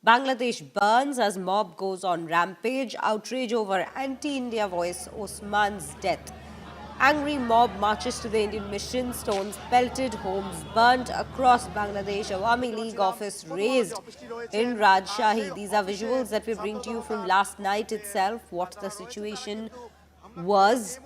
Bangladesh burns as mob goes on rampage. Outrage over anti-India voice Osman's death. Angry mob marches to the Indian mission. Stones pelted, homes burnt across Bangladesh. Awami League office razed in Rajshahi. These are visuals that we bring to you from last night itself. What the situation was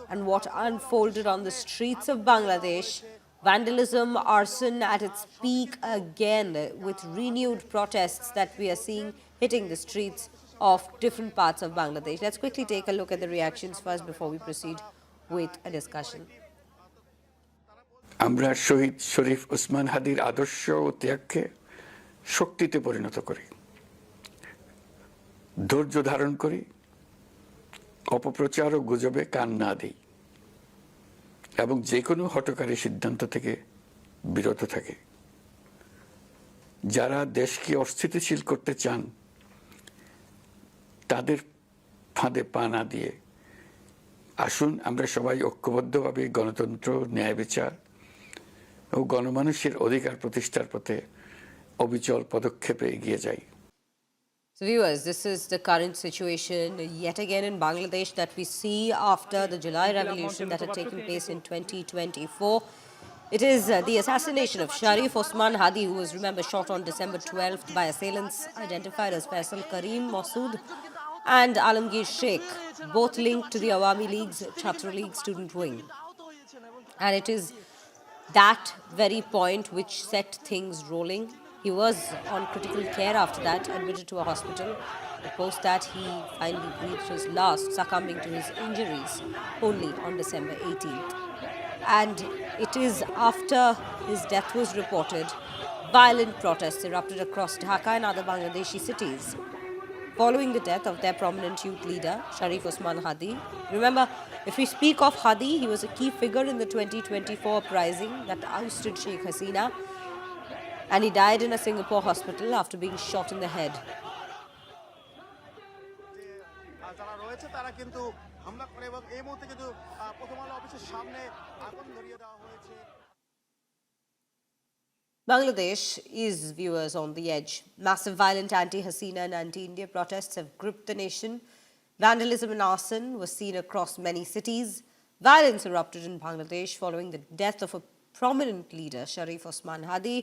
and what unfolded on the streets of Bangladesh. Vandalism, arson at its peak again, with renewed protests that we are seeing hitting the streets of different parts of Bangladesh. Let's quickly take a look at the reactions first before we proceed with a discussion. আমরা শহীদ শরীফ ওসমান হাদির আদর্শ ও ত্যাগকে শক্তিতে পরিণত করি, ধৈর্য ধারণ করি, অপপ্রচার ও গুজবে কান না দিই এবং যে কোনো হঠকারী সিদ্ধান্ত থেকে বিরত থাকে। যারা দেশকে অস্থিতিশীল করতে চান তাদের ফাঁদে পা না দিয়ে আসুন আমরা সবাই ঐক্যবদ্ধভাবে গণতন্ত্র, ন্যায় বিচার ও গণমানুষের অধিকার প্রতিষ্ঠার পথে অবিচল পদক্ষেপে এগিয়ে যাই। So viewers, this is the current situation yet again in Bangladesh that we see after the July revolution that had taken place in 2024. It is the assassination of Sharif Osman Hadi, who was, remember, shot on December 12th by assailants identified as Faisal Karim Masood and Alamgir Sheikh, both linked to the Awami League's Chhatra League student wing. And it is that very point which set things rolling. He was on critical care after that, admitted to a hospital. Post that, he finally breathed his last, succumbing to his injuries only on December 18th. And it is after his death was reported, violent protests erupted across Dhaka and other Bangladeshi cities following the death of their prominent youth leader, Sharif Osman Hadi. Remember, if we speak of Hadi, he was a key figure in the 2024 uprising that ousted Sheikh Hasina, and he died in a Singapore hospital after being shot in the head. Bangladesh is, viewers, on the edge. Massive violent anti-Hasina and anti-India protests have gripped the nation. Vandalism and arson was seen across many cities. Violence erupted in Bangladesh following the death of a prominent leader, Sharif Osman Hadi,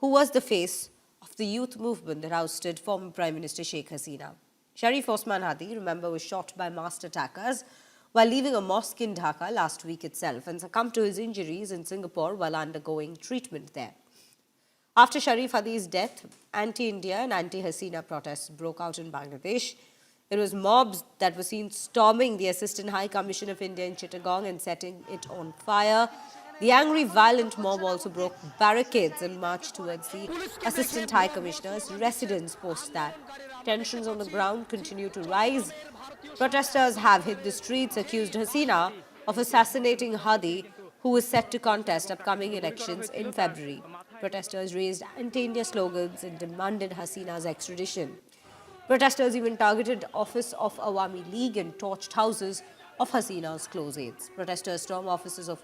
who was the face of the youth movement that ousted former Prime Minister Sheikh Hasina. Sharif Osman Hadi, remember, was shot by masked attackers while leaving a mosque in Dhaka last week itself and succumbed to his injuries in Singapore while undergoing treatment there. After Sharif Hadi's death, anti-India and anti-Hasina protests broke out in Bangladesh. It was mobs that were seen storming the Assistant High Commission of India in Chittagong and setting it on fire. The angry, violent mob also broke barricades and marched towards the Assistant High Commissioner's residence post that. Tensions on the ground continue to rise. Protesters have hit the streets, accused Hasina of assassinating Hadi, who is set to contest upcoming elections in February. Protesters raised anti-India slogans and demanded Hasina's extradition. Protesters even targeted office of Awami League and torched houses of Hasina's close aides. Protesters stormed offices of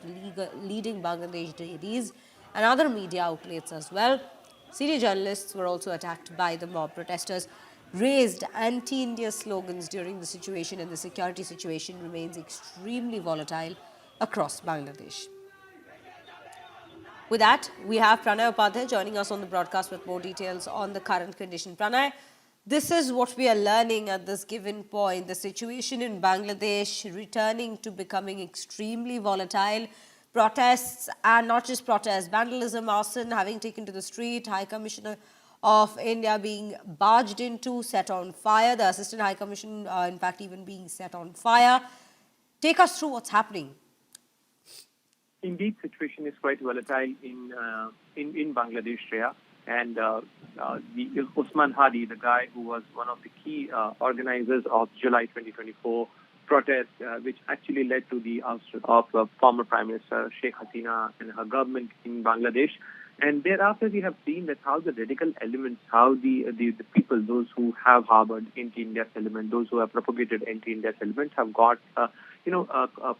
leading Bangladesh dailies and other media outlets as well. Senior journalists were also attacked by the mob. Protesters raised anti-India slogans during the situation, and the security situation remains extremely volatile across Bangladesh. With that, we have Pranay Upadhyay joining us on the broadcast with more details on the current condition. Pranay, this is what we are learning at this given point. The situation in Bangladesh returning to becoming extremely volatile. Protests, and not just protests, vandalism, arson having taken to the street, High Commissioner of India being barged into, set on fire, the Assistant High Commission, in fact, even being set on fire. Take us through what's happening. Indeed, situation is quite volatile in Bangladesh, Shreya. And the Osman Hadi, the guy who was one of the key organizers of July 2024 protest, which actually led to the ouster of former Prime Minister Sheikh Hasina and her government in Bangladesh. And thereafter, we have seen that how the radical elements, how the people, those who have harbored anti-India element, those who have propagated anti-India elements, have got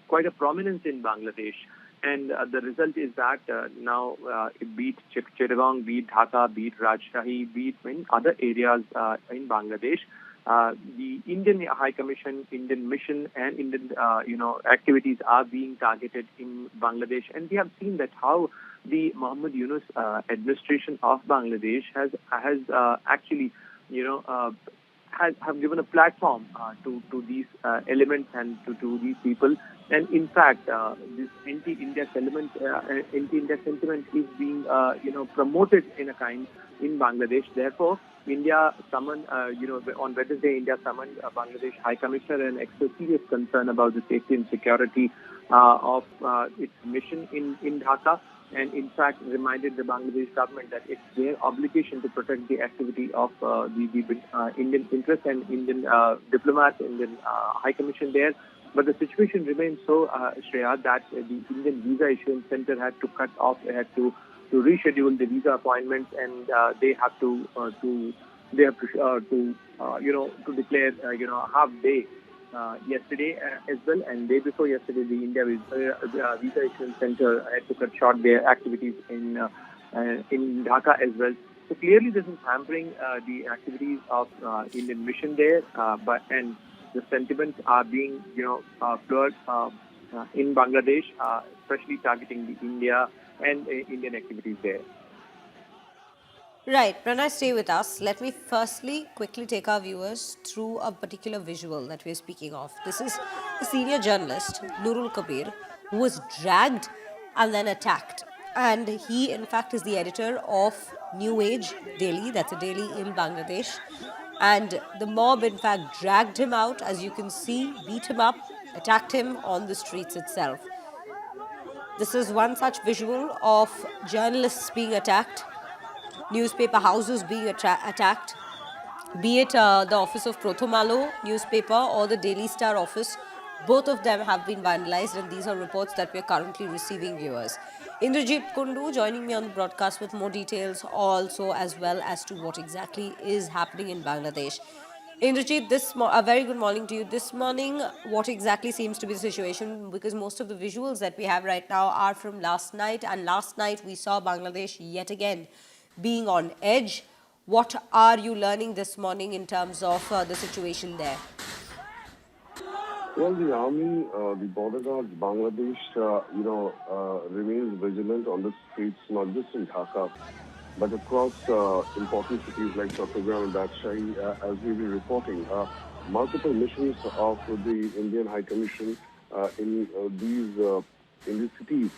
quite a prominence in Bangladesh. And the result is that now be it Chittagong, be it Dhaka, be it Rajshahi, be it in other areas in Bangladesh, the Indian High Commission, Indian mission, and Indian activities are being targeted in Bangladesh. And we have seen that how the Muhammad Yunus administration of Bangladesh has actually have given a platform to these elements and to these people. And in fact, this anti-India sentiment is being promoted in a kind in Bangladesh. Therefore, India summoned on Wednesday, India summoned Bangladesh High Commissioner and expressed serious concern about the safety and security of its mission in Dhaka. And in fact reminded the Bangladesh government that it's their obligation to protect the activity of the Indian interests and Indian diplomats, Indian High Commission there. But the situation remains so, Shreya, that the Indian Visa Issuance Center had to cut off, they had to reschedule the visa appointments, and they have to declare half day yesterday as well, and day before yesterday, the India Visa Issuance Center had to cut short their activities in Dhaka as well. So clearly, this is hampering the activities of Indian mission there, and the sentiments are being blurred in Bangladesh, especially targeting the India and Indian activities there. Right, Pranay, stay with us. Let me firstly quickly take our viewers through a particular visual that we're speaking of. This is a senior journalist, Nurul Kabir, who was dragged and then attacked. And he, in fact, is the editor of New Age Daily, that's a daily in Bangladesh. And the mob, in fact, dragged him out, as you can see, beat him up, attacked him on the streets itself. This is one such visual of journalists being attacked, newspaper houses being attacked, be it the office of Prothom newspaper or the Daily Star office. Both of them have been vandalized, and these are reports that we are currently receiving, viewers. Indrajit, Kundu joining me on the broadcast with more details also, as well as to what exactly is happening in Bangladesh. Indrajit, a very good morning to you. This morning, what exactly seems to be the situation? Because most of the visuals that we have right now are from last night, and last night we saw Bangladesh yet again being on edge. What are you learning this morning in terms of the situation there? Well, the army, the border guards, Bangladesh, remains vigilant on the streets, not just in Dhaka, but across important cities like Chittagong and Rajshahi, as we've been reporting. Multiple missions of the Indian High Commission in these cities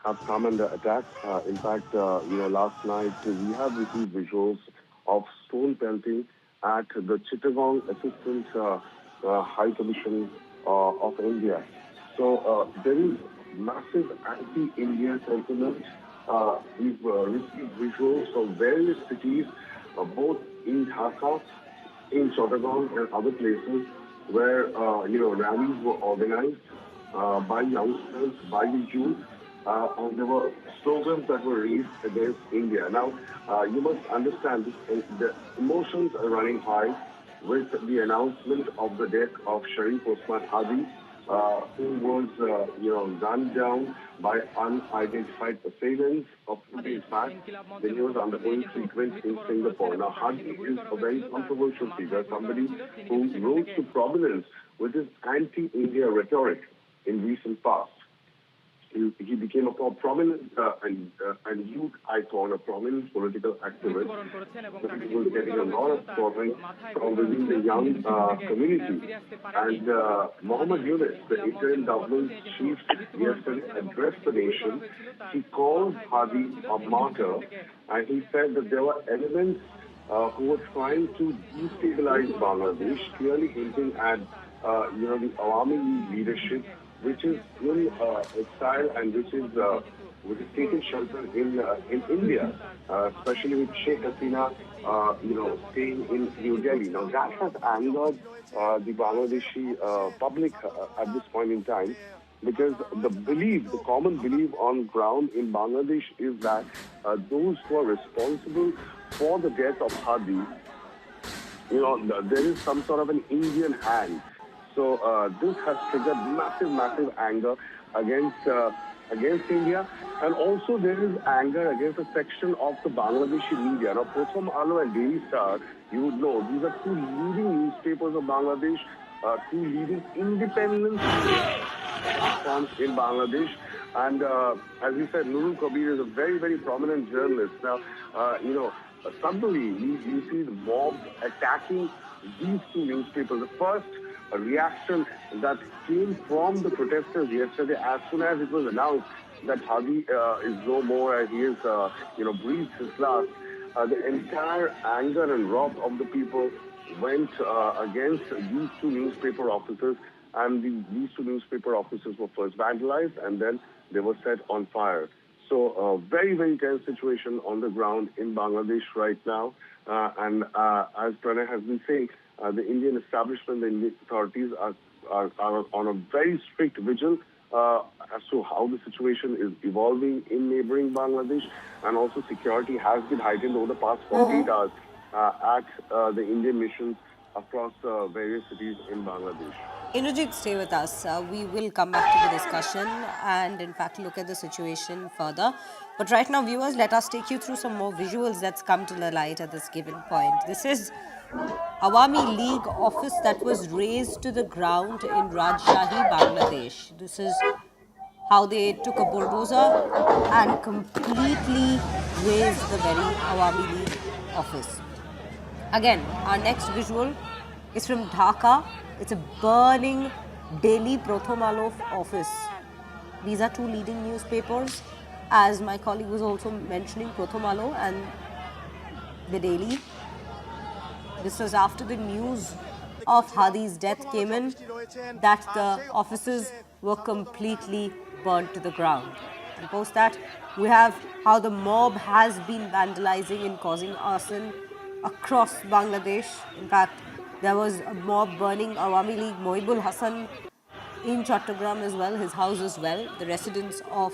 have come under attack. In fact, last night we have received visuals of stone pelting at the Chittagong Assistant High Commission of India. So there is massive anti-India sentiment. We've received visuals from various cities, both in Dhaka, in Chittagong, and other places where rallies were organized by youngsters, by the youth, and there were slogans that were raised against India. Now, you must understand the emotions are running high with the announcement of the death of Sharif Osman Hadi, who was gunned down by unidentified assailants of 2 days back when he was undergoing treatment in Singapore. Now, Hadi is a very controversial figure, somebody who rose to prominence with his anti-India rhetoric in recent past. He became a prominent and youth icon, a prominent political activist. He was getting a lot of following from within the young community. And Muhammad Yunus, the interim government chief, yesterday addressed the nation. He called Hadi a martyr, and he said that there were elements who were trying to destabilize Bangladesh, clearly hinting at the Awami leadership, which is in exile and which is taking shelter in India, especially with Sheikh Hasina, staying in New Delhi. Now that has angered the Bangladeshi public at this point in time, because the common belief on ground in Bangladesh is that those who are responsible for the death of Hadi, there is some sort of an Indian hand. So this has triggered massive anger against against India. And also there is anger against a section of the Bangladeshi media. Now, Prothom and Daily Star, you would know, these are two leading newspapers of Bangladesh, two leading independent platforms in Bangladesh. And as you said, Nurul Kabir is a very, very prominent journalist. Now, suddenly you see the mobs attacking these two newspapers. The first reaction that came from the protesters yesterday, as soon as it was announced that Hadi is no more, he is, breathes his last, the entire anger and wrath of the people went against these two newspaper officers, and these two newspaper officers were first vandalized and then they were set on fire. So very, very tense situation on the ground in Bangladesh right now. And as Pranay has been saying, the Indian establishment, the Indian authorities are on a very strict vigil as to how the situation is evolving in neighboring Bangladesh. And also security has been heightened over the past 48 hours at the Indian missions across various cities in Bangladesh. Indrajit, stay with us. We will come back to the discussion and, in fact, look at the situation further. But right now, viewers, let us take you through some more visuals that's come to the light at this given point. This is Awami League office that was razed to the ground in Rajshahi, Bangladesh. This is how they took a bulldozer and completely razed the very Awami League office. Again, our next visual is from Dhaka. It's a burning daily Prothom office. These are two leading newspapers. As my colleague was also mentioning, Prothom and the Daily. This was after the news of Hadi's death came in, that the offices were completely burnt to the ground. And post that, we have how the mob has been vandalizing and causing arson across Bangladesh. In fact, there was a mob burning Awami League Mohibul Hassan in Chittagong as well, his house as well, the residence of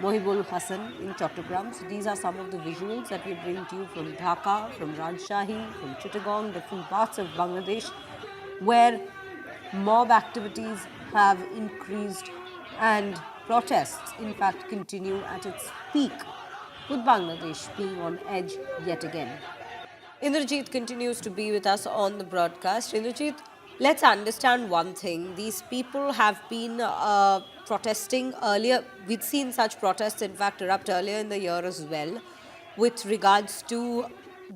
Mohibul Hassan in Chittagong. So these are some of the visuals that we bring to you from Dhaka, from Rajshahi, from Chittagong, different parts of Bangladesh, where mob activities have increased and protests, in fact, continue at its peak, with Bangladesh being on edge yet again. Indrajit continues to be with us on the broadcast. Indrajit, let's understand one thing. These people have been protesting earlier. We'd seen such protests, in fact, erupt earlier in the year as well, with regards to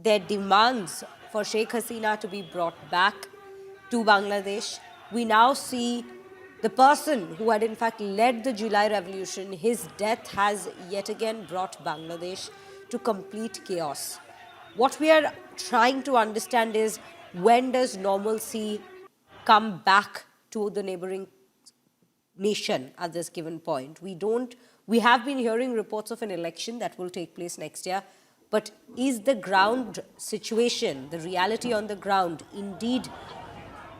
their demands for Sheikh Hasina to be brought back to Bangladesh. We now see the person who had in fact led the July revolution, his death has yet again brought Bangladesh to complete chaos. What we are trying to understand is, when does normalcy come back to the neighboring nation at this given point? We have been hearing reports of an election that will take place next year, but is the ground situation, the reality on the ground, indeed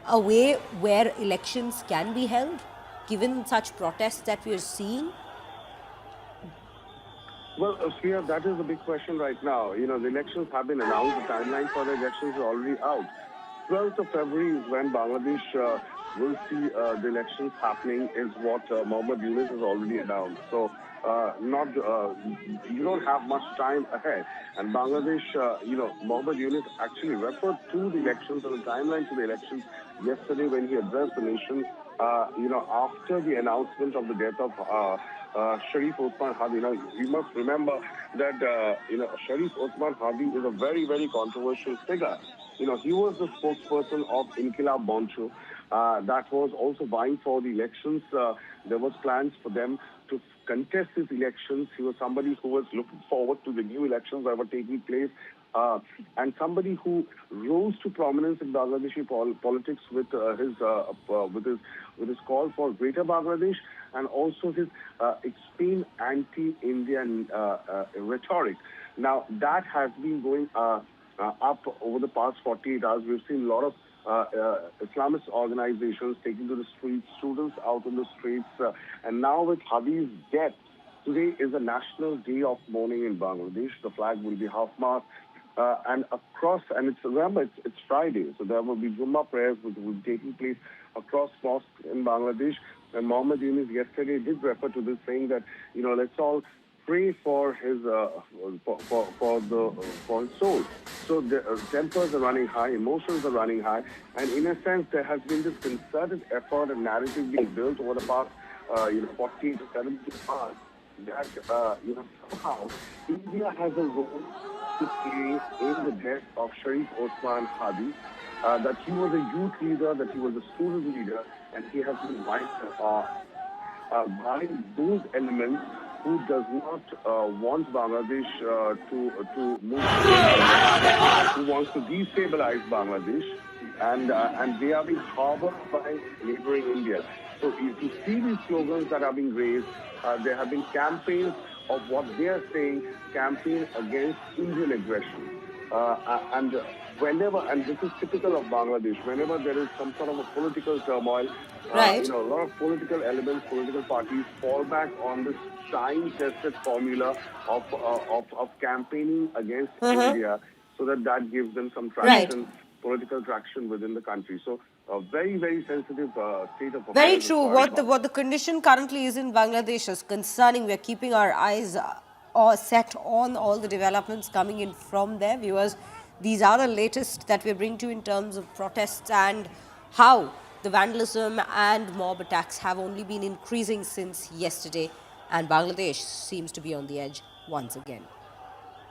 a way where elections can be held, given such protests that we are seeing? Well, Priya, that is the big question right now. The elections have been announced. The timeline for the elections is already out. 12th of February is when Bangladesh will see the elections happening, is what Mohammed Yunus has already announced. So, you don't have much time ahead. And Bangladesh, Mohammed Yunus actually referred to the elections and the timeline to the elections yesterday when he addressed the nation, after the announcement of the death of Sharif Osman Hadi. Now, we must remember that, Sharif Osman Hadi is a very, very controversial figure. He was the spokesperson of Inkilab Moncho that was also vying for the elections. There was plans for them to contest these elections. He was somebody who was looking forward to the new elections that were taking place, and somebody who rose to prominence in Bangladeshi politics with his call for Greater Bangladesh, and also his extreme anti-Indian rhetoric. Now, that has been going up over the past 48 hours. We've seen a lot of Islamist organizations taking to the streets, students out on the streets, and now with Hadi's death, today is a national day of mourning in Bangladesh. The flag will be half-mast. and across, and it's Friday, so there will be Jummah prayers which will be taking place across mosques in Bangladesh. And Mohammed Yunus yesterday did refer to this, saying that, let's all pray for his for his soul. So the tempers are running high, emotions are running high, and in a sense there has been this concerted effort and narrative being built over the past 40 to 70 months that somehow India has a role to play in the death of Sharif Osman Hadi. That he was a youth leader, that he was a student leader, and he has been wiped off by those elements who does not want Bangladesh to move forward, who wants to destabilize Bangladesh, and they are being harbored by neighboring India. So if you see these slogans that are being raised, there have been campaigns of what they are saying, campaign against Indian aggression. And this is typical of Bangladesh, whenever there is some sort of a political turmoil, Right. a lot of political elements, political parties fall back on this time-tested formula of campaigning against India, so that gives them some traction, political traction within the country. So a very, very sensitive state of affairs. Very true. What the condition currently is in Bangladesh is concerning. We're keeping our eyes set on all the developments coming in from there. Viewers, these are the latest that we're bringing to you in terms of protests and how the vandalism and mob attacks have only been increasing since yesterday, and Bangladesh seems to be on the edge once again.